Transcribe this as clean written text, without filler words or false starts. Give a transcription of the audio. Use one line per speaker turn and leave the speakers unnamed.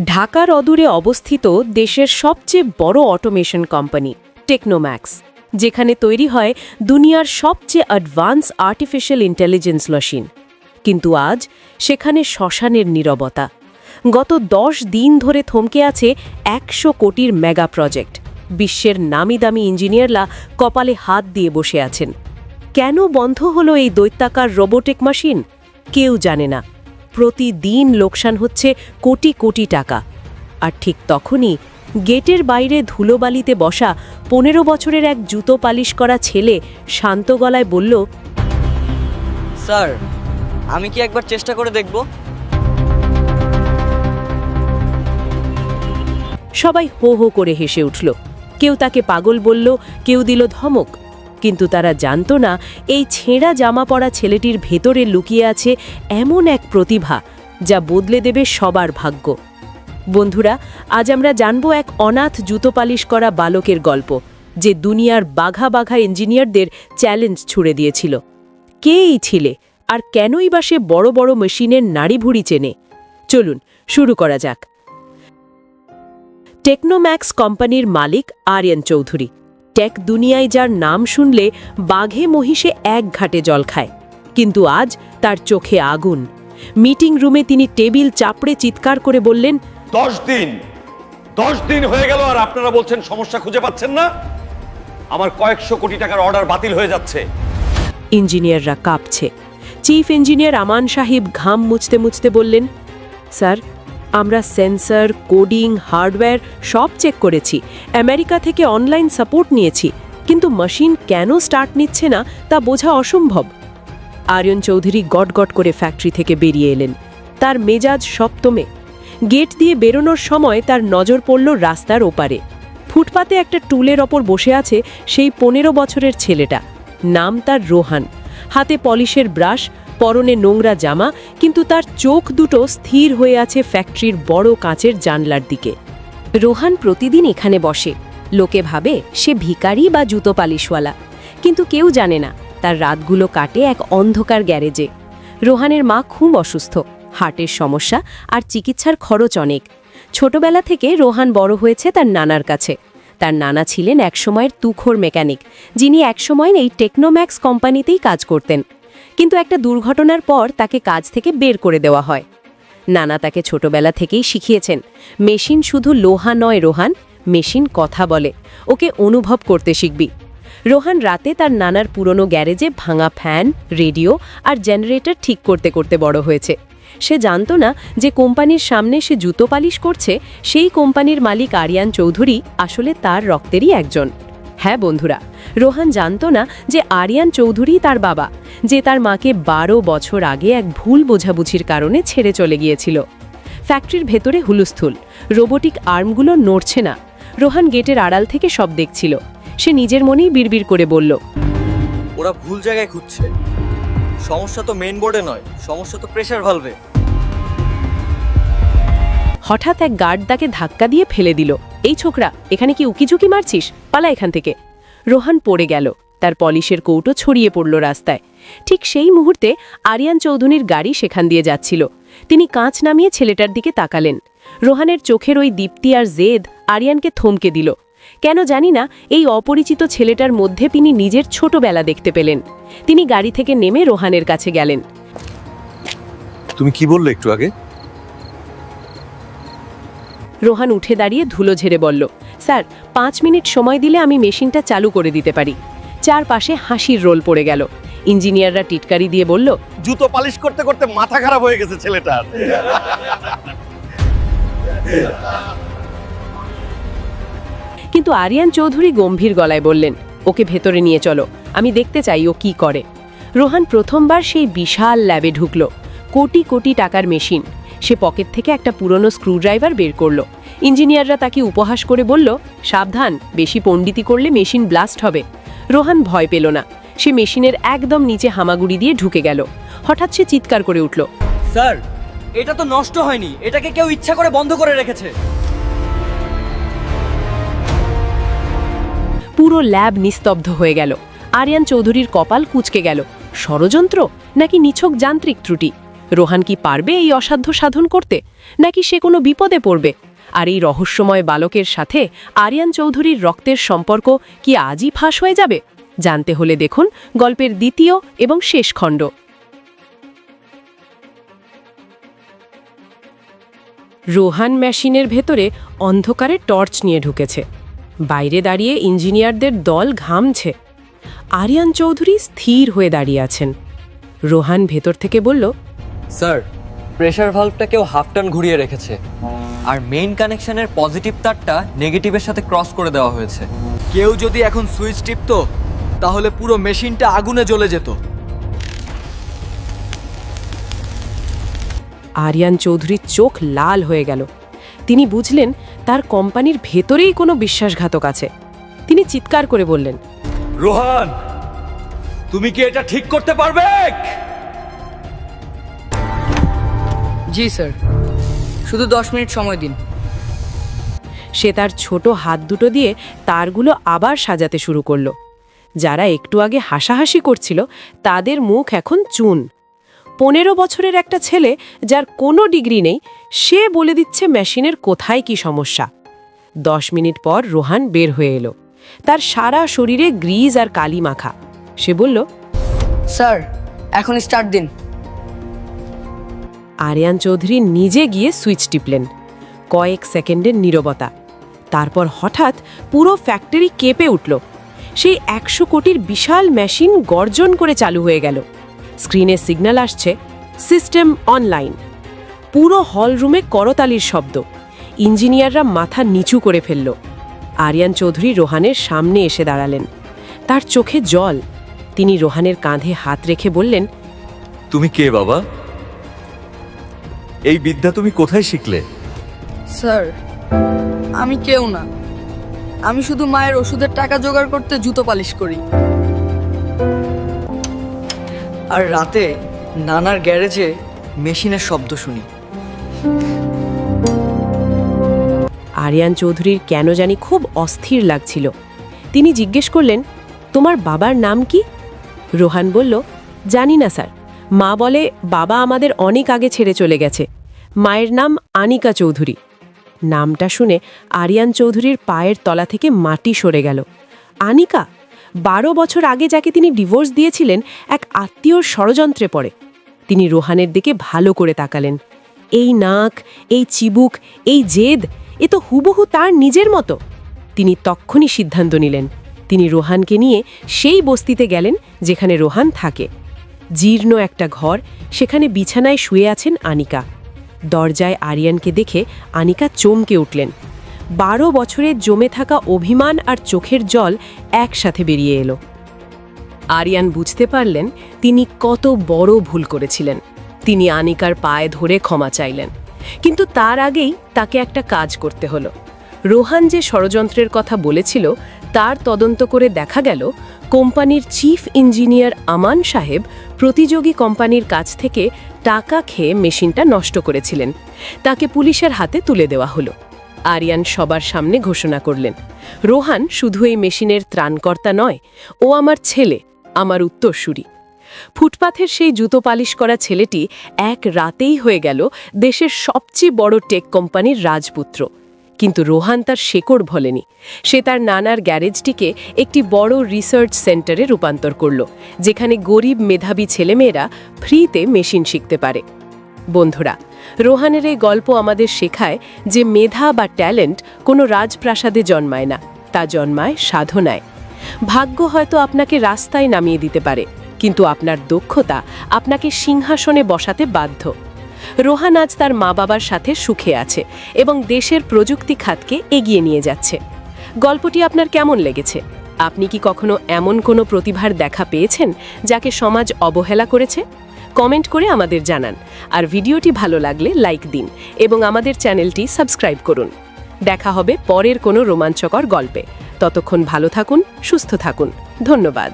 ঢাকার অদূরে অবস্থিত দেশের সবচেয়ে বড় অটোমেশন কোম্পানি টেকনোম্যাক্স, যেখানে তৈরি হয় দুনিয়ার সবচেয়ে অ্যাডভান্স আর্টিফিশিয়াল ইন্টেলিজেন্স মেশিন। কিন্তু আজ সেখানে শ্মশানের নীরবতা। গত 10 দিন ধরে থমকে আছে 100 কোটির মেগা প্রজেক্ট। বিশ্বের নামিদামি ইঞ্জিনিয়াররা কপালে হাত দিয়ে বসে আছেন। কেন বন্ধ হলো এই দৈত্যাকার রোবোটিক মেশিন? কেউ জানে না। প্রতিদিন লোকসান হচ্ছে কোটি কোটি টাকা। আর ঠিক তখনই গেটের বাইরে ধুলোবালিতে বসা 15 বছরের এক জুতো পালিশ করা ছেলে শান্ত গলায় বলল,
স্যার, আমি কি একবার চেষ্টা করে দেখব?
সবাই হো হো করে হেসে উঠল। কেউ তাকে পাগল বলল, কেউ দিল ধমক। কিন্তু তারা জানত না এই ছেঁড়া জামা পরা ছেলেটির ভেতরে লুকিয়ে আছে এমন এক প্রতিভা যা বদলে দেবে সবার ভাগ্য। বন্ধুরা, আজ আমরা জানব এক অনাথ জুতো পালিশ করা বালকের গল্প, যে দুনিয়ার বাঘা বাঘা ইঞ্জিনিয়ারদের চ্যালেঞ্জ ছুড়ে দিয়েছিল। কে এই ছেলে, আর কেনই বা সে বড় বড় মেশিনের নাড়িভুড়ি চেনে? চলুন শুরু করা যাক। টেকনোম্যাক্স কোম্পানির মালিক আরিয়ান চৌধুরী। টেক দুনিয়ায় যার নাম শুনলে বাঘে মহিষে এক ঘাটে জল খায়, কিন্তু আজ তার চোখে আগুন। মিটিং রুমে তিনি টেবিল চাপড়ে চিৎকার করে বললেন,
10 দিন হয়ে গেল আর আপনারা বলছেন সমস্যা খুঁজে পাচ্ছেন না। আমার কয়েকশো কোটি টাকার অর্ডার বাতিল হয়ে যাচ্ছে।
ইঞ্জিনিয়াররা কাঁপছে। চিফ ইঞ্জিনিয়ার আমান সাহিব ঘাম মুছতে মুছতে বললেন, স্যার, আমরা সেন্সর, কোডিং, হার্ডওয়্যার সব চেক করেছি, আমেরিকা থেকে অনলাইন সাপোর্ট নিয়েছি, কিন্তু মেশিন কেন স্টার্ট নিচ্ছে না তা বোঝা অসম্ভব। আরিয়ান চৌধুরী গটগট করে ফ্যাক্টরি থেকে বেরিয়ে এলেন। তার মেজাজ সপ্তমে। গেট দিয়ে বেরোনোর সময় তার নজর পড়ল রাস্তার ওপারে। ফুটপাতে একটা টুলের ওপর বসে আছে সেই 15 বছরের ছেলেটা। নাম তার রোহান। হাতে পলিশের ব্রাশ, পরনে নোংরা জামা, কিন্তু তার চোখ দুটো স্থির হয়ে আছে ফ্যাক্টরির বড় কাঁচের জানলার দিকে। রোহান প্রতিদিন এখানে বসে। লোকে ভাবে সে ভিখারি বা জুতো পালিশওয়ালা, কিন্তু কেউ জানে না তার রাতগুলো কাটে এক অন্ধকার গ্যারেজে। রোহানের মা খুব অসুস্থ, হার্টের সমস্যা, আর চিকিৎসার খরচ অনেক। ছোটবেলা থেকে রোহান বড় হয়েছে তার নানার কাছে। তার নানা ছিলেন একসময়ের তুখোর মেকানিক, যিনি একসময় এই টেকনোম্যাক্স কোম্পানিতেই কাজ করতেন। কিন্তু একটা দুর্ঘটনার পর তাকে কাজ থেকে বের করে দেওয়া হয়। নানা তাকে ছোটবেলা থেকেই শিখিয়েছেন, মেশিন শুধু লোহা নয় রোহান, মেশিন কথা বলে, ওকে অনুভব করতে শিখবি। রোহান রাতে তার নানার পুরনো গ্যারেজে ভাঙা ফ্যান, রেডিও আর জেনারেটর ঠিক করতে করতে বড় হয়েছে। সে জানত না যে কোম্পানির সামনে সে জুতো পালিশ করছে, সেই কোম্পানির মালিক আরিয়ান চৌধুরী আসলে তার রক্তেরই একজন। হ্যাঁ বন্ধুরা, রোহান জানত না যে আরিয়ান চৌধুরী তার বাবা, যে তার মাকে 12 বছর আগে এক ভুল বোঝাবুঝির কারণে ছেড়ে চলে গিয়েছিল। ফ্যাক্টরির ভেতরে হুলস্থুল, রোবোটিক আর্মগুলো নড়ছে না। রোহান গেটের আড়াল থেকে সব দেখছিল। সে নিজের মনেই বিড়বিড় করে বলল,
ওরা ভুল জায়গায় খুঁজছে। সমস্যা তো মেইন বোর্ডে নয়, সমস্যা তো প্রেসার ভালভে।
হঠাৎ এক গার্ড তাকে ধাক্কা দিয়ে ফেলে দিল। এই ছোকরা, এখানে কি উকিঝুঁকি মারছিস? পালা এখান থেকে। রোহান পড়ে গেল। তার পলিশের কৌটো ছড়িয়ে পড়ল রাস্তায়। ঠিক সেই মুহূর্তে আরিয়ান চৌধুরীর গাড়ি সেখান দিয়ে যাচ্ছিল। তিনি কাঁচ নামিয়ে ছেলেটার দিকে তাকালেন। রোহানের চোখের ওই দীপ্তি আর জেদ আরিয়ানকে থমকে দিল। কেন জানি না, এই অপরিচিত ছেলেটার মধ্যে তিনি নিজের ছোটবেলা দেখতে পেলেন। তিনি গাড়ি থেকে নেমে রোহানের কাছে গেলেন।
তুমি কি বললে একটু আগে?
রোহান উঠে দাঁড়িয়ে ধুলো ঝেড়ে বলল, স্যার, 5 মিনিট সময় দিলে আমি মেশিনটা চালু করে দিতে পারি। চারপাশে হাসির রোল পড়ে গেল। ইঞ্জিনিয়াররা টিটকারি দিয়ে বলল,
জুতো পালিশ করতে করতে মাথা খারাপ হয়ে গেছে ছেলেটার।
কিন্তু আরিয়ান চৌধুরী গম্ভীর গলায় বললেন, ওকে ভেতরে নিয়ে চলো, আমি দেখতে চাই ও কি করে। রোহান প্রথমবার সেই বিশাল ল্যাবে ঢুকল। কোটি কোটি টাকার মেশিন। সে পকেট থেকে একটা পুরনো স্ক্রুড্রাইভার বের করল। ইঞ্জিনিয়াররা তাকে উপহাস করে বলল, সাবধান, বেশি পণ্ডিতি করলে মেশিন ব্লাস্ট হবে। রোহান ভয় পেল না। সে মেশিনের একদম নিচে হামাগুড়ি দিয়ে ঢুকে গেল। হঠাৎ সে চিৎকার করে উঠল,
স্যার, এটা তো নষ্ট হয়নি, এটাকে কেউ ইচ্ছা করে বন্ধ করে রেখেছে।
পুরো ল্যাব নিস্তব্ধ হয়ে গেল। আরিয়ান চৌধুরীর কপাল কুঁচকে গেল। ষড়যন্ত্র নাকি নিছক যান্ত্রিক ত্রুটি? রোহান কি পারবে এই অসাধ্য সাধন করতে, নাকি সে কোনো বিপদে পড়বে? আর এই রহস্যময় বালকের সাথে আরিয়ান চৌধুরীর রক্তের সম্পর্ক কি আজই ফাঁস হয়ে যাবে? জানতে হলে দেখুন গল্পের দ্বিতীয় এবং শেষ খণ্ড। রোহান মেশিনের ভেতরে অন্ধকারে টর্চ নিয়ে ঢুকেছে। বাইরে দাঁড়িয়ে ইঞ্জিনিয়ারদের দল ঘামছে। আরিয়ান চৌধুরী স্থির হয়ে দাঁড়িয়ে আছেন। রোহান ভেতর থেকে বলল,
স্যার, প্রেসার ভালভটা কেউ হাফ টার্ন ঘুরিয়ে রেখেছে, আর মেইন কানেকশনের পজিটিভ তারটা নেগেটিভের সাথে ক্রস করে দেওয়া হয়েছে। কেউ যদি এখন সুইচ টিপতো তাহলে পুরো মেশিনটা আগুনে জ্বলে যেত।
আরিয়ান চৌধুরীর চোখ লাল হয়ে গেল। তিনি বুঝলেন তার কোম্পানির ভেতরেই কোনো বিশ্বাসঘাতক আছে। তিনি চিৎকার করে বললেন,
রোহান, তুমি কি এটা ঠিক করতে পারবে?
জি স্যার, শুধু 10 মিনিট সময় দিন।
সে তার ছোট হাত দুটো দিয়ে তারগুলো আবার সাজাতে শুরু করলো। যারা একটু আগে হাসাহাসি করছিল তাদের মুখ এখন চুন। 15 বছরের একটা ছেলে, যার কোনো ডিগ্রি নেই, সে বলে দিচ্ছে মেশিনের কোথায় কি সমস্যা। 10 মিনিট পর রোহান বের হয়ে এলো। তার সারা শরীরে গ্রিজ আর কালি মাখা। সে বলল,
স্যার, এখন স্টার্ট দিন।
আরিয়ান চৌধুরী নিজে গিয়ে সুইচ টিপলেন। কয়েক সেকেন্ডের নীরবতা। তারপর হঠাৎ পুরো ফ্যাক্টরি কেঁপে উঠল। সেই 100 কোটির বিশাল মেশিন গর্জন করে চালু হয়ে গেল। স্ক্রিনে সিগন্যাল আসছে, সিস্টেম অনলাইন। পুরো হলরুমে করতালির শব্দ। ইঞ্জিনিয়াররা মাথা নিচু করে ফেলল। আরিয়ান চৌধুরী রোহানের সামনে এসে দাঁড়ালেন। তার চোখে জল। তিনি রোহানের কাঁধে হাত রেখে বললেন,
তুমি কে বাবা? এই বিদ্যা তুমি কোথায় শিখলে?
স্যার, আমি কেউ না। আমি শুধু মায়ের ওষুধের টাকা জোগাড় করতে জুতো পালিশ করি।
আর রাতে নানার গ্যারেজে মেশিনের শব্দ শুনি।
আরিয়ান চৌধুরীর কেন জানি খুব অস্থির লাগছিল। তিনি জিজ্ঞেস করলেন, তোমার বাবার নাম কি? রোহান বলল, জানি না স্যার। মা বলে বাবা আমাদের অনেক আগে ছেড়ে চলে গেছে। মায়ের নাম আনিকা চৌধুরী। নামটা শুনে আরিয়ান চৌধুরীর পায়ের তলা থেকে মাটি সরে গেল। আনিকা? 12 বছর আগে যাকে তিনি ডিভোর্স দিয়েছিলেন, এক আত্মীয়র ষড়যন্ত্রে পড়ে। তিনি রোহানের দিকে ভালো করে তাকালেন। এই নাক, এই চিবুক, এই জেদ, এ তো হুবহু তার নিজের মতো। তিনি তক্ষুনি সিদ্ধান্ত নিলেন। তিনি রোহানকে নিয়ে সেই বস্তিতে গেলেন যেখানে রোহান থাকে। জীর্ণ একটা ঘর, সেখানে বিছানায় শুয়ে আছেন আনিকা। দরজায় আরিয়ানকে দেখে আনিকা চমকে উঠলেন। 12 বছরের জমে থাকা অভিমান আর চোখের জল একসাথে বেরিয়ে এলো। আরিয়ান বুঝতে পারলেন তিনি কত বড় ভুল করেছিলেন। তিনি আনিকার পায়ে ধরে ক্ষমা চাইলেন। কিন্তু তার আগেই তাকে একটা কাজ করতে হলো। রোহান যে ষড়যন্ত্রের কথা বলেছিল তার তদন্ত করে দেখা গেল কোম্পানির চিফ ইঞ্জিনিয়ার আমান সাহেব প্রতিযোগী কোম্পানির কাছ থেকে টাকা খেয়ে মেশিনটা নষ্ট করেছিলেন। তাকে পুলিশের হাতে তুলে দেওয়া হলো। আরিয়ান সবার সামনে ঘোষণা করলেন, রোহান শুধু এই মেশিনের ত্রাণকর্তা নয়, ও আমার ছেলে, আমার উত্তরসূরি। ফুটপাথের সেই জুতো পালিশ করা ছেলেটি এক রাতেই হয়ে গেল দেশের সবচেয়ে বড় টেক কোম্পানির রাজপুত্র। কিন্তু রোহান তার শেকড় ভোলেনি। সে তার নানার গ্যারেজটিকে একটি বড় রিসার্চ সেন্টারে রূপান্তর করল, যেখানে গরিব মেধাবী ছেলেমেয়েরা ফ্রিতে মেশিন শিখতে পারে। বন্ধুরা, রোহানের এই গল্প আমাদের শেখায় যে মেধা বা ট্যালেন্ট কোনো রাজপ্রাসাদে জন্মায় না, তা জন্মায় সাধনায়। ভাগ্য হয়তো আপনাকে রাস্তায় নামিয়ে দিতে পারে, কিন্তু আপনার দক্ষতা আপনাকে সিংহাসনে বসাতে বাধ্য। রোহান আজ তার মা বাবার সাথে সুখে আছে এবং দেশের প্রযুক্তি খাতকে এগিয়ে নিয়ে যাচ্ছে। গল্পটি আপনার কেমন লেগেছে? আপনি কি কখনো এমন কোনো প্রতিভার দেখা পেয়েছেন যাকে সমাজ অবহেলা করেছে? কমেন্ট করে আমাদের জানান। আর ভিডিওটি ভালো লাগলে লাইক দিন এবং আমাদের চ্যানেলটি সাবস্ক্রাইব করুন। দেখা হবে পরের কোনো রোমাঞ্চকর গল্পে। ততক্ষণ ভালো থাকুন, সুস্থ থাকুন। ধন্যবাদ।